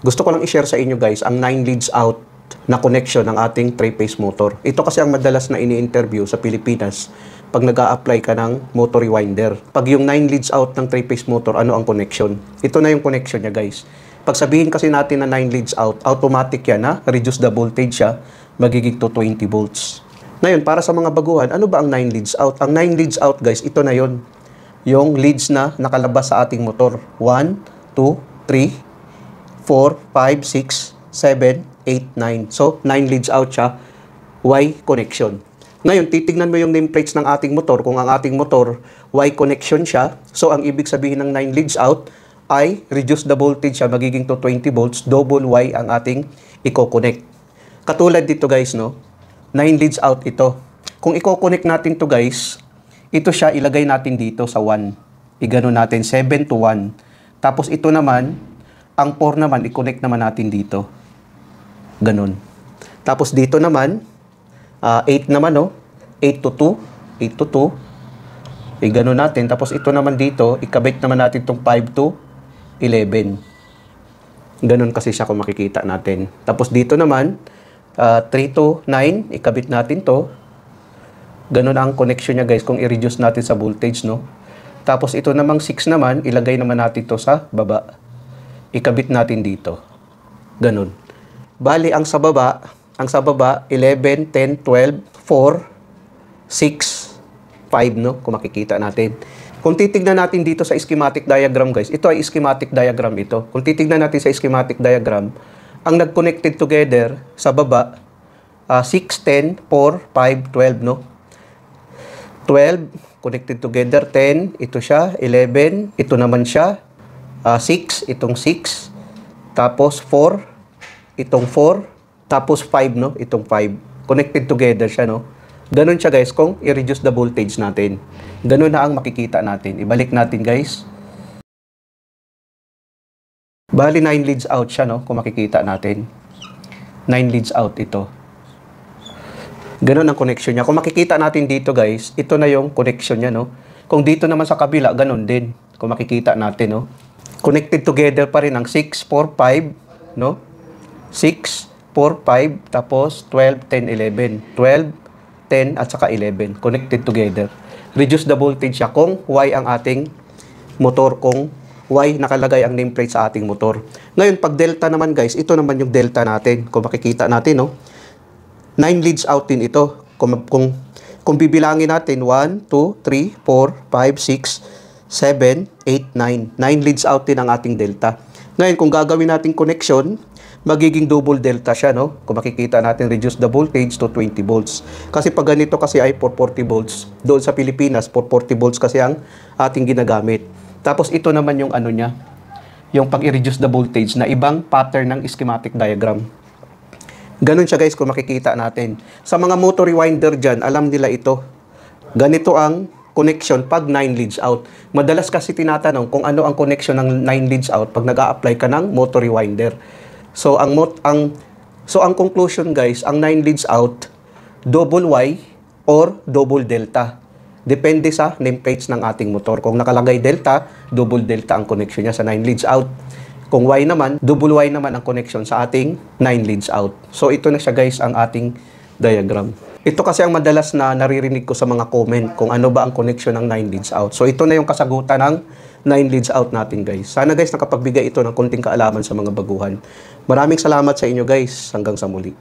Gusto ko lang i-share sa inyo guys ang 9 leads out na connection ng ating 3-phase motor. Ito kasi ang madalas na ini-interview sa Pilipinas pag nag-a-apply ka ng motor rewinder. Pag yung 9 leads out ng 3-phase motor, ano ang connection? Ito na yung connection niya guys. Pag sabihin kasi natin na 9 leads out, automatic yan na reduce the voltage siya, magiging to 20 volts. Ngayon, para sa mga baguhan, ano ba ang 9 leads out? Ang 9 leads out guys, ito na yon, yung leads na nakalabas sa ating motor. 1, 2, 3, 4, 5, 6, 7, 8, 9. So, 9 leads out siya. Y connection. Ngayon, titignan mo yung nameplates ng ating motor. Kung ang ating motor, Y connection siya. So, ang ibig sabihin ng 9 leads out ay reduce the voltage siya. Magiging to 20 volts. Double Y ang ating i-connect. Katulad dito guys, no? 9 leads out ito. Kung i-connect natin to guys, ito siya, ilagay natin dito sa 1. Igano natin, 7 to 1. Tapos ito naman, ang 4 naman, i-connect naman natin dito. Ganun. Tapos dito naman, 8 naman, no? 8 to 2. 8 to 2. I-ganun natin. Tapos ito naman dito, ikabit naman natin itong 5 to 11. Ganun kasi siya kung makikita natin. Tapos dito naman, 3 to 9, ikabit natin to. Ganun ang connection niya guys kung i-reduce natin sa voltage, no? Tapos ito namang 6 naman, ilagay naman natin to sa baba. Ikabit natin dito. Ganun. Bali, ang sa baba, 11, 10, 12, 4, 6, 5, no? Kung makikita natin. Kung titignan natin dito sa schematic diagram, guys, ito ay schematic diagram ito. Kung titignan natin sa schematic diagram, ang nag-connected together sa baba, 6, 10, 4, 5, 12, no? 12, connected together, 10, ito siya, 11, ito naman siya, 6, itong 6, tapos 4, itong 4, tapos 5, no? Itong 5. Connected together siya, no? Ganun siya, guys, kung i-reduce the voltage natin. Ganun na ang makikita natin. Ibalik natin, guys. Bali, 9 leads out siya, no? Kung makikita natin. 9 leads out ito. Ganun ang connection niya. Kung makikita natin dito, guys, ito na yung connection niya, no? Kung dito naman sa kabila, ganun din. Kung makikita natin, no? Connected together pa rin ang 6, 4, 5, no? 6, 4, 5, tapos 12, 10, 11. 12, 10, at saka 11. Connected together. Reduce the voltage siya kung Y ang ating motor, kung Y nakalagay ang nameplate sa ating motor. Ngayon, pag delta naman guys, ito naman yung delta natin. Kung makikita natin, no? 9 leads out din ito. Kung bibilangin natin, 1, 2, 3, 4, 5, 6, 7, 8, 9. 9 leads out din ang ating delta. Ngayon, kung gagawin natin connection, magiging double delta siya, no? Kung makikita natin, reduce the voltage to 20 volts. Kasi pag ganito kasi ay 440 volts. Doon sa Pilipinas, 440 volts kasi ang ating ginagamit. Tapos ito naman yung ano niya, yung pag i-reduce the voltage na ibang pattern ng schematic diagram. Ganun siya guys kung makikita natin. Sa mga motor rewinder dyan, alam nila ito. Ganito ang connection pag 9 leads out. Madalas kasi tinatanong kung ano ang connection ng 9 leads out pag nag-a-apply ka ng motor rewinder. So ang conclusion guys, ang 9 leads out, double Y or double delta. Depende sa nameplates ng ating motor. Kung nakalagay delta, double delta ang connection niya sa 9 leads out. Kung Y naman, double Y naman ang connection sa ating 9 leads out. So ito na siya guys ang ating diagram. Ito kasi ang madalas na naririnig ko sa mga comment kung ano ba ang connection ng 9 leads out. So ito na yung kasagutan ng 9 leads out natin guys. Sana guys nakapagbigay ito ng konting kaalaman sa mga baguhan. Maraming salamat sa inyo guys. Hanggang sa muli.